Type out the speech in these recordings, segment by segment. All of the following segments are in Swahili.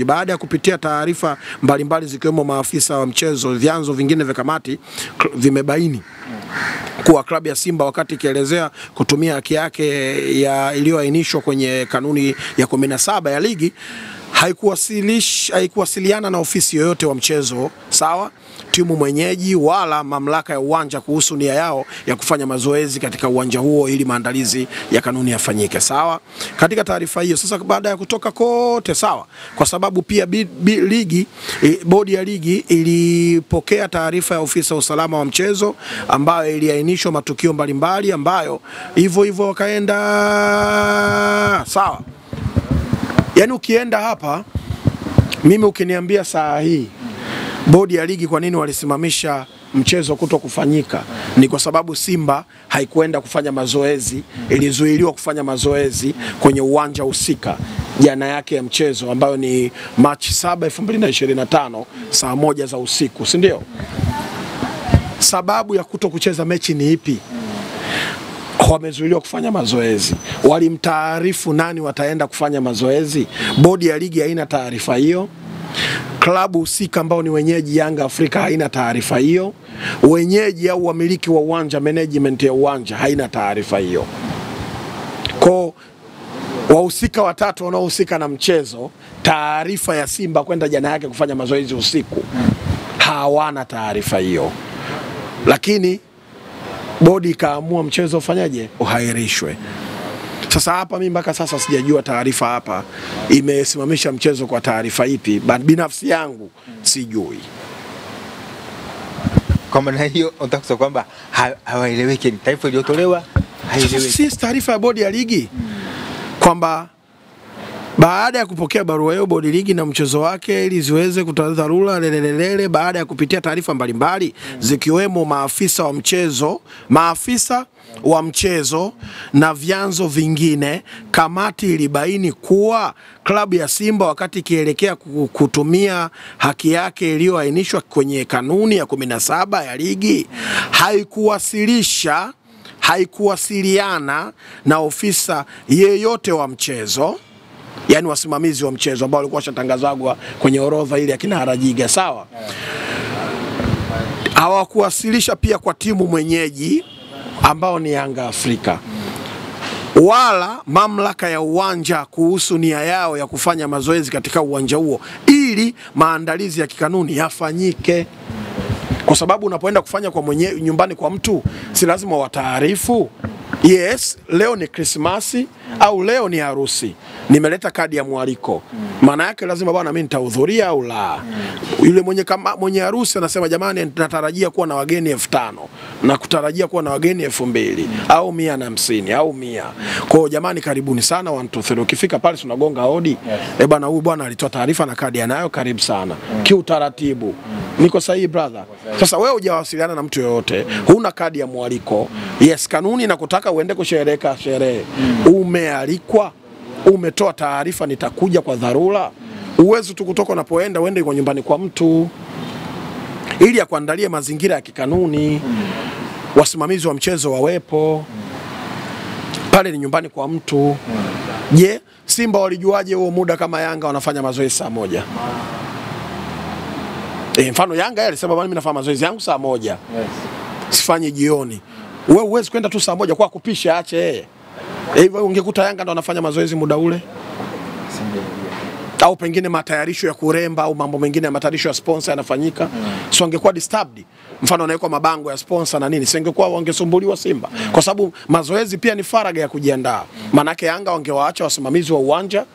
Baada ya kupitia taarifa mbalimbali zikiwemo maafisa wa mchezo, vyanzo vingine vya kamati vimebaini kuwa klabu ya Simba wakati ikielezea kutumia haki yake iliyoainishwa kwenye kanuni ya 17 ya ligi haikuwasiliana na ofisi yoyote wa mchezo, sawa, timu mwenyeji wala mamlaka ya uwanja kuhusu nia yao ya kufanya mazoezi katika uwanja huo ili maandalizi ya kanuni yafanyike, sawa. Katika taarifa hiyo sasa, baada ya kutoka kote, sawa, kwa sababu pia bodi ya ligi ilipokea taarifa ya ofisa usalama wa mchezo ambayo iliainishwa matukio mbalimbali ambayo hivyo wakaenda, sawa. Yani ukienda hapa, mimi ukiniambia saa hii bodi ya ligi kwa nini walisimamisha mchezo kuto kufanyika, ni kwa sababu Simba haikuenda kufanya mazoezi, ilizuiliwa kufanya mazoezi kwenye uwanja husika jana yake ya mchezo ambayo ni Machi 7, 2025 saa 1 za usiku, si ndio? Sababu ya kuto kucheza mechi ni ipi? Wamezuiliwa kufanya mazoezi. Walimtaarifu nani wataenda kufanya mazoezi? Bodi ya ligi haina taarifa hiyo. Klabu husika ambao ni wenyeji Yanga Afrika haina taarifa hiyo. Wenyeji au wamiliki wa uwanja, management ya uwanja haina taarifa hiyo. Kwa wahusika watatu wanaohusika na mchezo, taarifa ya Simba kwenda jana yake kufanya mazoezi usiku hawana taarifa hiyo. Lakini bodi ikaamua mchezo ufanyaje? Uhairishwe. Sasa hapa mimi mpaka sasa sijajua taarifa hapa imesimamisha mchezo kwa taarifa ipi, binafsi yangu sijui. Kwa maana hiyo unataka kusema kwamba hawaeleweki, ni taarifa iliyotolewa haieleweki. Si taarifa ya bodi ya ligi kwamba baada ya kupokea barua hiyo bodi ligi na mchezo wake ili ziweze kutoa dharura lelelele, baada ya kupitia taarifa mbalimbali zikiwemo maafisa wa mchezo na vyanzo vingine, kamati ilibaini kuwa klabu ya Simba wakati ikielekea kutumia haki yake iliyoainishwa kwenye kanuni ya 17 ya ligi haikuwasiliana na ofisa yeyote wa mchezo, yani wasimamizi wa mchezo ambao walikuwa washatangazwa kwenye orodha ile ya kina Harajiga, sawa. Hawakuwasilisha pia kwa timu mwenyeji ambao ni Yanga Afrika wala mamlaka ya uwanja kuhusu nia yao ya kufanya mazoezi katika uwanja huo ili maandalizi ya kikanuni yafanyike. Kwa sababu unapoenda kufanya kwa nyumbani kwa mtu, si lazima wataarifu. Yes, leo ni Krismasi au leo ni harusi, nimeleta kadi ya mwaliko, maana yake lazima bwana mimi nitahudhuria au la. Yule mwenye harusi anasema jamani, natarajia kuwa na wageni 5,000 na kutarajia kuwa na wageni 2,000 au 150 au 100. Kwa hiyo jamani, karibuni sana 1 2 3. Ukifika pale tunagonga hodi, bwana huyu bwana alitoa taarifa na kadi anayo, karibu sana. Kiutaratibu. Niko sahihi brother? Sasa wewe hujawasiliana na mtu yoyote, huna kadi ya mwaliko. Yes, kanuni inakutaka uende kusherehekea sherehe. Umealikwa, umetoa taarifa nitakuja kwa dharura. Uwezo tu kutoka unapoenda uende kwa nyumbani kwa mtu ili ya kuandalia mazingira ya kikanuni, wasimamizi wa mchezo wawepo. Pale ni nyumbani kwa mtu. Je, Simba walijuaje huo muda kama Yanga wanafanya mazoezi saa 1? Mfano Yanga yeye alisema bwana mimi nafanya mazoezi yangu saa 1. Yes. Sifanye jioni. Wewe uwezi kwenda tu saa 1 kwa kupisha, ache yeye. Hivyo ungekuta Yanga ndo anafanya mazoezi muda ule. Au pengine matayarisho ya kuremba au mambo mengine ya matayarisho ya sponsor yanafanyika. So wangekuwa disturbed. Mfano anawekwa mabango ya sponsor na nini, singekuwa wangesumbuliwa Simba. Kwa sababu mazoezi pia ni faraga ya kujiandaa. Maana yake Yanga wangewaacha wasimamizi wa uwanja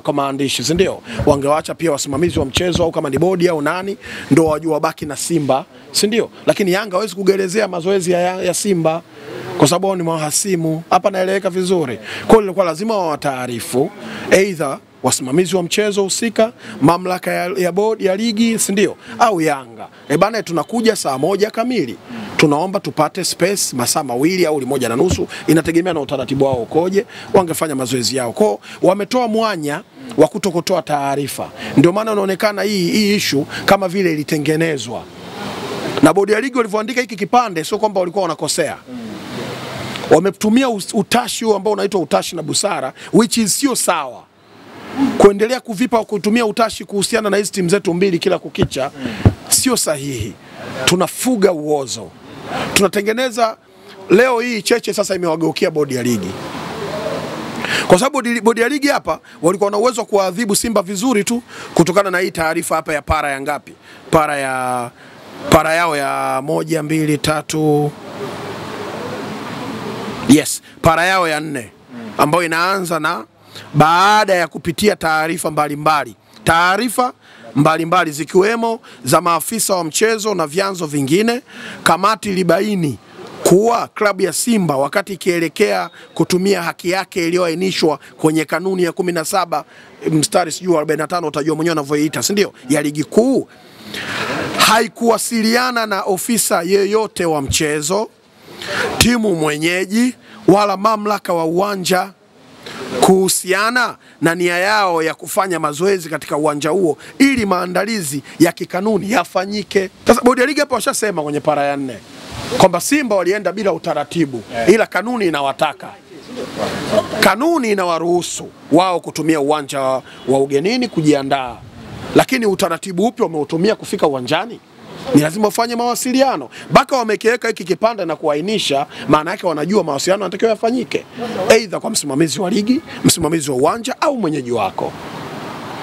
kwa maandishi, si ndio? Wangewaacha pia wasimamizi wa mchezo au kama ni bodi au nani ndio wajua baki na Simba, si ndio? Lakini Yanga hawezi kugelezea mazoezi ya Simba kwa sababu ni mahasimu. Hapa naeleweka vizuri. Kwa hiyo ilikuwa lazima wawataarifu either wasimamizi wa mchezo husika, mamlaka ya bodi ya ligi, si ndio? Au Yanga. Bana tunakuja saa 1 kamili. Tunaomba tupate space masaa 2 au 1.5, inategemea na utaratibu wao ukoje, wangefanya mazoezi yao. Kwa wametoa mwanya wa kutokutoa taarifa. Ndio maana inaonekana hii issue kama vile ilitengenezwa. Na bodi ya ligi walivyoandika hiki kipande sio kwamba walikuwa wanakosea. Wametumia utashi ambao unaitwa utashi na busara, which is sio sawa. kuendelea kuvipa kutumia utashi kuhusiana na hizi timu zetu mbili kila kukicha sio sahihi. Tunafuga uozo. Tunatengeneza leo hii cheche sasa imewageukia bodi ya ligi. Kwa sababu bodi ya ligi hapa walikuwa na uwezo wa kuadhibu Simba vizuri tu kutokana na hii taarifa hapa ya para ya ngapi? Para yao ya 1 2 3. Yes, para yao ya 4 ambayo inaanza na baada ya kupitia taarifa mbalimbali. Taarifa mbalimbali zikiwemo za maafisa wa mchezo na vyanzo vingine, kamati ilibaini kuwa klabu ya Simba wakati ikielekea kutumia haki yake iliyoainishwa kwenye kanuni ya 17 mstari 45 utajua mwenyewe unavyoiita, si ndio, ya ligi kuu, haikuwasiliana na ofisa yeyote wa mchezo, timu mwenyeji wala mamlaka wa uwanja kuhusiana na nia yao ya kufanya mazoezi katika uwanja huo ili maandalizi ya kikanuni yafanyike. Sasa bodi ya ligi hapa washasema kwenye para ya 4 kwamba Simba walienda bila utaratibu, ila kanuni inawataka, kanuni inawaruhusu wao kutumia uwanja wa ugenini kujiandaa, lakini utaratibu upi wameutumia kufika uwanjani? Ni lazima ufanye mawasiliano. Baka wamekiweka hiki kipande na kuainisha, maana yake wanajua mawasiliano yanatakiwa yafanyike aidha kwa msimamizi wa ligi, msimamizi wa uwanja au mwenyeji wako.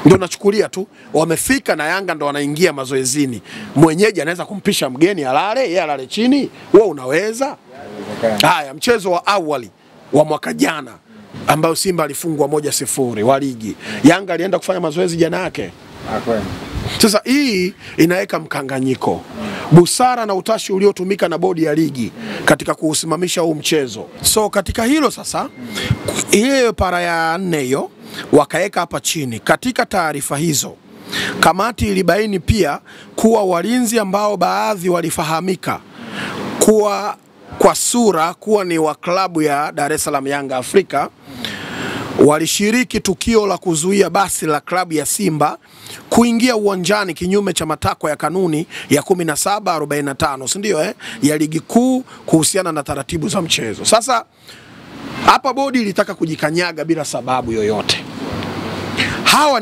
Ndio nachukulia tu wamefika na Yanga ndo wanaingia mazoezini. Mwenyeji anaweza kumpisha mgeni alale, yeye alale chini, wewe unaweza? Haya, mchezo wa awali wa mwaka jana ambao Simba alifungwa 1-0 wa ligi, Yanga alienda kufanya mazoezi jana yake. Sasa hii inaweka mkanganyiko. Busara na utashi uliotumika na bodi ya ligi katika kuusimamisha huu mchezo. So katika hilo sasa, ile para ya 4 hiyo wakaeka hapa chini. Katika taarifa hizo, kamati ilibaini pia kuwa walinzi ambao baadhi walifahamika kuwa kwa sura kuwa ni wa klabu ya Dar es Salaam Yanga Afrika walishiriki tukio la kuzuia basi la klabu ya Simba kuingia uwanjani kinyume cha matakwa ya kanuni ya 1745, si ndio ya ligi kuu kuhusiana na taratibu za mchezo. Sasa hapa bodi ilitaka kujikanyaga bila sababu yoyote. Hawa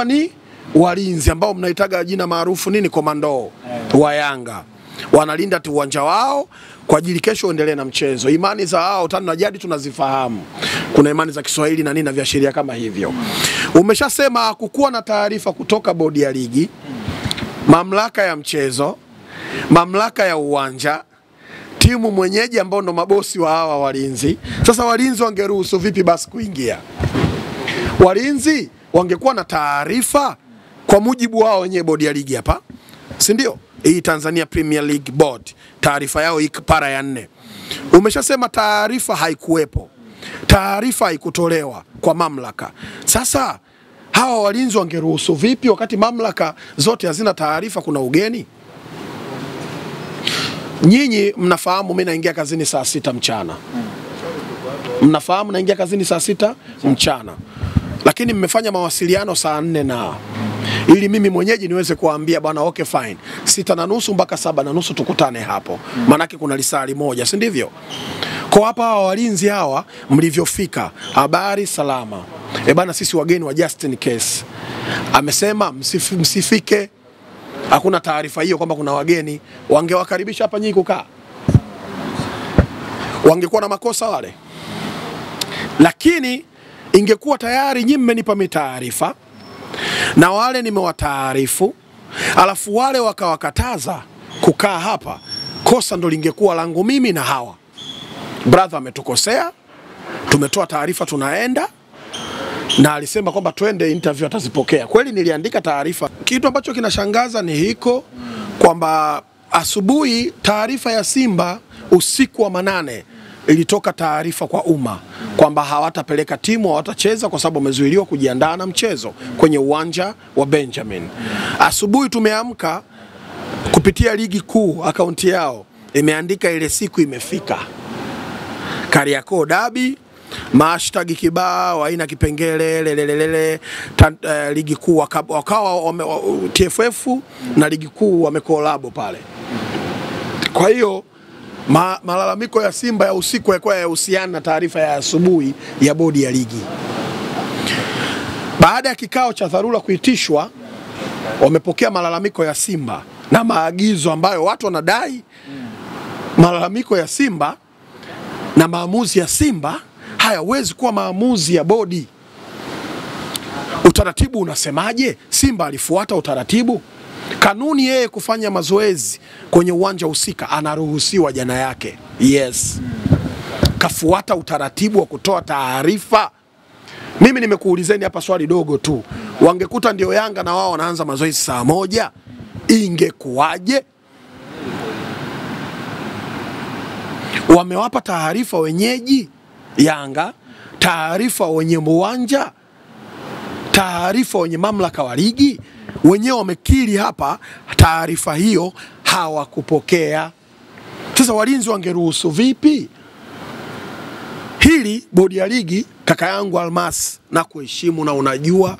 ni walinzi ambao mnaitaga jina maarufu nini, komando wa Yanga. Wanalinda tu uwanja wao kwa ajili kesho uendelee na mchezo. Imani za hao tano na jadi tunazifahamu. Kuna imani za Kiswahili na nini na viashiria kama hivyo. Umeshasema kukuwa na taarifa kutoka bodi ya ligi, mamlaka ya mchezo, mamlaka ya uwanja, timu mwenyeji ambao ndo mabosi wa hawa walinzi. Sasa walinzi wangeruhusu vipi basi kuingia? Walinzi wangekuwa na taarifa kwa mujibu wao wenyewe bodi ya ligi hapa, si ndio? Hii Tanzania Premier League Board, taarifa yao hii para ya 4. Umeshasema taarifa haikuwepo, taarifa haikutolewa kwa mamlaka. Sasa hawa walinzi wangeruhusu vipi wakati mamlaka zote hazina taarifa kuna ugeni? Nyinyi mnafahamu mimi naingia kazini saa 6 mchana. Mnafahamu naingia kazini saa 6 mchana. Lakini mmefanya mawasiliano saa 4 na ili mimi mwenyeji niweze kuambia bwana okay fine 6:30 mpaka 7:30 tukutane hapo. Manake kuna lisali moja, si ndivyo? Kwa hapa hawa walinzi hawa mlivyofika, habari salama. Bana sisi wageni wa Justin Case. Amesema msifike. Hakuna taarifa hiyo kwamba kuna wageni. Wangewakaribisha hapa nyinyi kukaa. Wangekuwa na makosa wale. Lakini ingekuwa tayari nyinyi mmenipa taarifa na wale nimewataarifu, alafu wale wakawakataza kukaa hapa, kosa ndo lingekuwa langu mimi na hawa. Brother ametukosea, tumetoa taarifa tunaenda, na alisema kwamba twende interview atazipokea. Kweli niliandika taarifa. Kitu ambacho kinashangaza ni hiko kwamba asubuhi taarifa ya Simba usiku wa manane ilitoka taarifa kwa umma kwamba hawatapeleka timu, hawatacheza kwa sababu wamezuiliwa kujiandaa na mchezo kwenye uwanja wa Benjamin. Asubuhi tumeamka kupitia ligi kuu, akaunti yao imeandika ile siku imefika. Kariakoo Derby, hashtag kibao haina kipengele ligi kuu wakawa TFF na ligi kuu wamekolabo pale. Kwa hiyo malalamiko ya Simba ya usiku yalikuwa yahusiana na taarifa ya asubuhi ya bodi ya ligi. Baada ya kikao cha dharura kuitishwa, wamepokea malalamiko ya Simba na maagizo ambayo watu wanadai malalamiko ya Simba na maamuzi ya Simba hayawezi kuwa maamuzi ya bodi. Utaratibu unasemaje? Simba alifuata utaratibu. Kanuni yeye kufanya mazoezi kwenye uwanja husika anaruhusiwa jana yake. Yes. Kafuata utaratibu wa kutoa taarifa. Mimi nimekuulizeni hapa swali dogo tu. Wangekuta ndio Yanga na wao wanaanza mazoezi saa 1, ingekuwaje? Wamewapa taarifa wenyeji Yanga, taarifa wenye uwanja, taarifa wenye mamlaka wa ligi, wenyewe wamekiri hapa taarifa hiyo hawakupokea. Sasa walinzi wangeruhusu vipi? Hili bodi ya ligi, kaka yangu Almas, na kuheshimu na unajua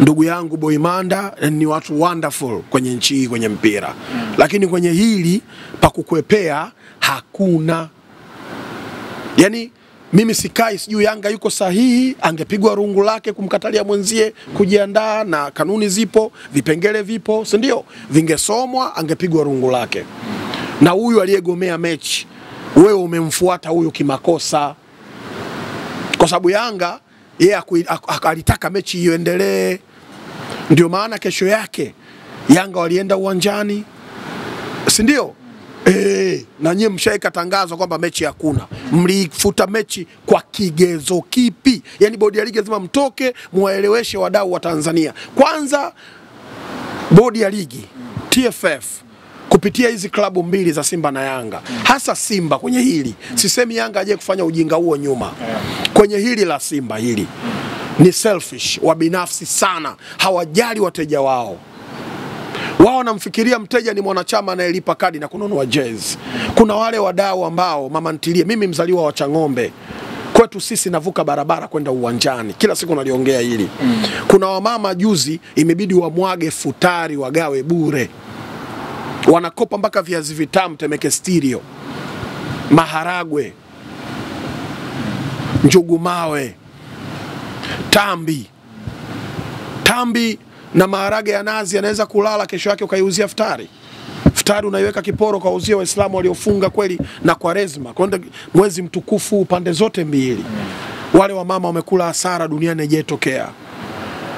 ndugu yangu Boimanda ni watu wonderful kwenye nchi hii kwenye mpira. Lakini kwenye hili pa kukwepea hakuna. Yani mimi sikai sijui Yanga yuko sahihi, angepigwa rungu lake kumkatalia mwenzie kujiandaa, na kanuni zipo, vipengele vipo, si ndio? Vingesomwa angepigwa rungu lake. Na huyu aliyegomea mechi, wewe umemfuata huyu kimakosa. Kwa sababu Yanga yeye alitaka mechi iendelee. Ndio maana kesho yake Yanga walienda uwanjani, si ndio? Na nyie mshaika tangazo kwamba mechi hakuna. Mlifuta mechi kwa kigezo kipi? Yani bodi ya ligi lazima mtoke muwaeleweshe wadau wa Tanzania. Kwanza bodi ya ligi TFF kupitia hizi klabu mbili za Simba na Yanga, hasa Simba kwenye hili, sisemi Yanga aje kufanya ujinga huo nyuma. Kwenye hili la Simba hili ni selfish, wabinafsi sana, hawajali wateja wao. Wao wanamfikiria mteja ni mwanachama anayelipa kadi na kununua jezi. Kuna wale wadau ambao mama ntilie, mimi mzaliwa wa Chang'ombe, kwetu sisi navuka barabara kwenda uwanjani, kila siku naliongea hili. Kuna wamama juzi imebidi wamwage futari wagawe bure. Wanakopa mpaka viazi vitamu Temeke Stereo, maharagwe, njugu mawe, tambi na maharage ya nazi yanaweza kulala kesho yake ukaiuzia futari. Futari unaiweka kiporo kwa uzia Waislamu waliofunga kweli na Kwaresma, kwenda mwezi mtukufu pande zote mbili. Wale wa mama wamekula hasara duniani haijatokea.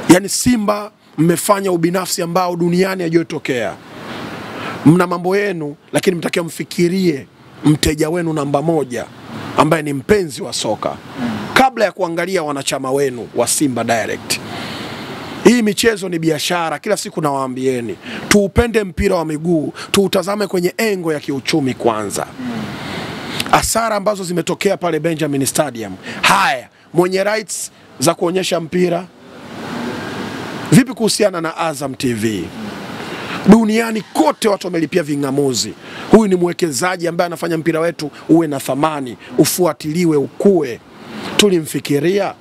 Yani Simba mmefanya ubinafsi ambao duniani haijatokea. Mna mambo yenu, lakini mtakia mfikirie mteja wenu namba 1 ambaye ni mpenzi wa soka kabla ya kuangalia wanachama wenu wa Simba Direct. Hii michezo ni biashara, kila siku nawaambieni. Tuupende mpira wa miguu, tuutazame kwenye engo ya kiuchumi kwanza. Hasara ambazo zimetokea pale Benjamin Stadium. Haya, mwenye rights za kuonyesha mpira vipi kuhusiana na Azam TV? Duniani kote watu wamelipia vingamuzi. Huyu ni mwekezaji ambaye anafanya mpira wetu uwe na thamani, ufuatiliwe, ukue. Tulimfikiria.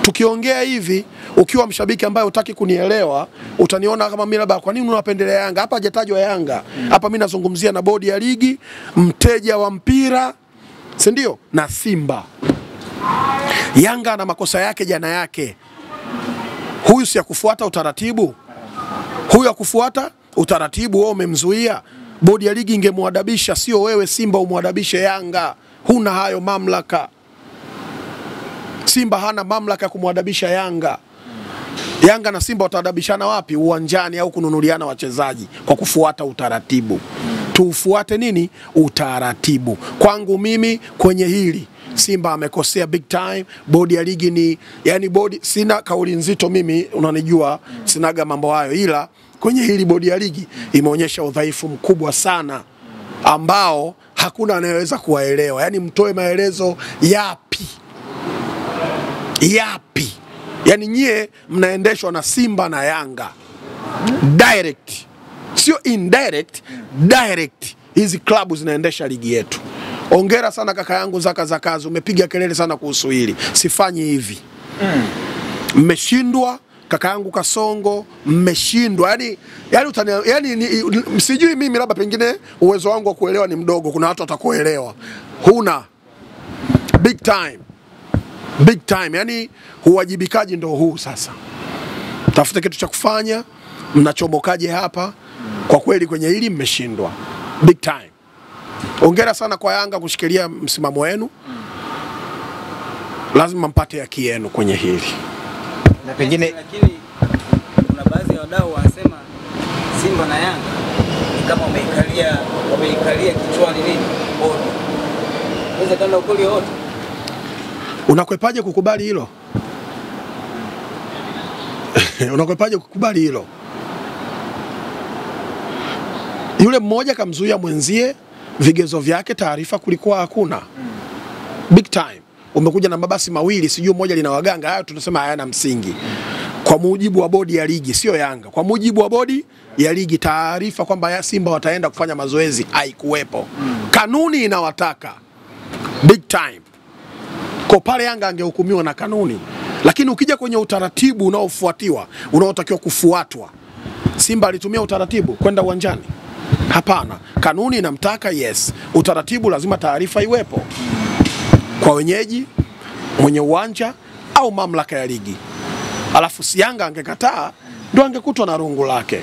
Tukiongea hivi, ukiwa mshabiki ambaye hutaki kunielewa, utaniona kama mimi labda kwa nini unapendelea Yanga? Hapa hajatajwa Yanga. Hapa mimi nazungumzia na bodi ya ligi, mteja wa mpira, si ndio? Na Simba. Yanga na makosa yake jana yake. Huyu si ya kufuata utaratibu. Huyu ya kufuata utaratibu, wewe umemzuia. Bodi ya ligi ingemwadabisha, sio wewe Simba umwadabishe Yanga. Huna hayo mamlaka. Simba hana mamlaka ya kumwadabisha Yanga. Yanga na Simba watadabishana wapi? Uwanjani au kununuliana wachezaji kwa kufuata utaratibu. Tufuate nini? Utaratibu. Kwangu mimi kwenye hili Simba amekosea big time. Bodi ya ligi ni yani bodi, sina kauli nzito mimi, unanijua sinaga mambo hayo, ila kwenye hili bodi ya ligi imeonyesha udhaifu mkubwa sana ambao hakuna anayeweza kuwaelewa. Yani mtoe maelezo yapi? Yani nyie mnaendeshwa na Simba na Yanga direct, sio indirect, direct. Hizi klabu zinaendesha ligi yetu. Ongera sana kaka yangu Zaka Zakazi, umepiga kelele sana kuhusu hili. Sifanyi hivi. Mmeshindwa, kaka yangu Kasongo, mmeshindwa. Yani sijui mimi, labda pengine uwezo wangu wa kuelewa ni mdogo, kuna watu watakuelewa. Huna big time. Big time. Yani uwajibikaji ndio huu sasa. Tafuta kitu cha kufanya, mnachomokaje hapa? Kwa kweli kwenye hili mmeshindwa. Big time. Hongera sana kwa Yanga kushikilia msimamo wenu. Lazima mpate haki yenu kwenye hili. Na pengine lakini kuna baadhi ya wadau wanasema Simba na Yanga ni kama wameikalia kichwani nini? Bodi. Unaweza kama ukweli wote. Unakwepaje kukubali hilo? Unakwepaje kukubali hilo? Yule mmoja kamzuia mwenzie, vigezo vyake, taarifa kulikuwa hakuna. Big time. Umekuja na mabasi mawili, sijui moja lina waganga, hayo tunasema hayana msingi. Kwa mujibu wa bodi ya ligi, sio Yanga. Kwa mujibu wa bodi ya ligi, taarifa kwamba Simba wataenda kufanya mazoezi haikuwepo. Kanuni inawataka. Big time. Kwa pale Yanga angehukumiwa na kanuni. Lakini ukija kwenye utaratibu unaofuatiwa, unaotakiwa kufuatwa, Simba alitumia utaratibu kwenda uwanjani? Hapana. Kanuni inamtaka, yes. Utaratibu lazima taarifa iwepo kwa wenyeji, mwenye uwanja au mamlaka ya ligi. Alafu si Yanga angekataa, ndio angekutwa na rungu lake.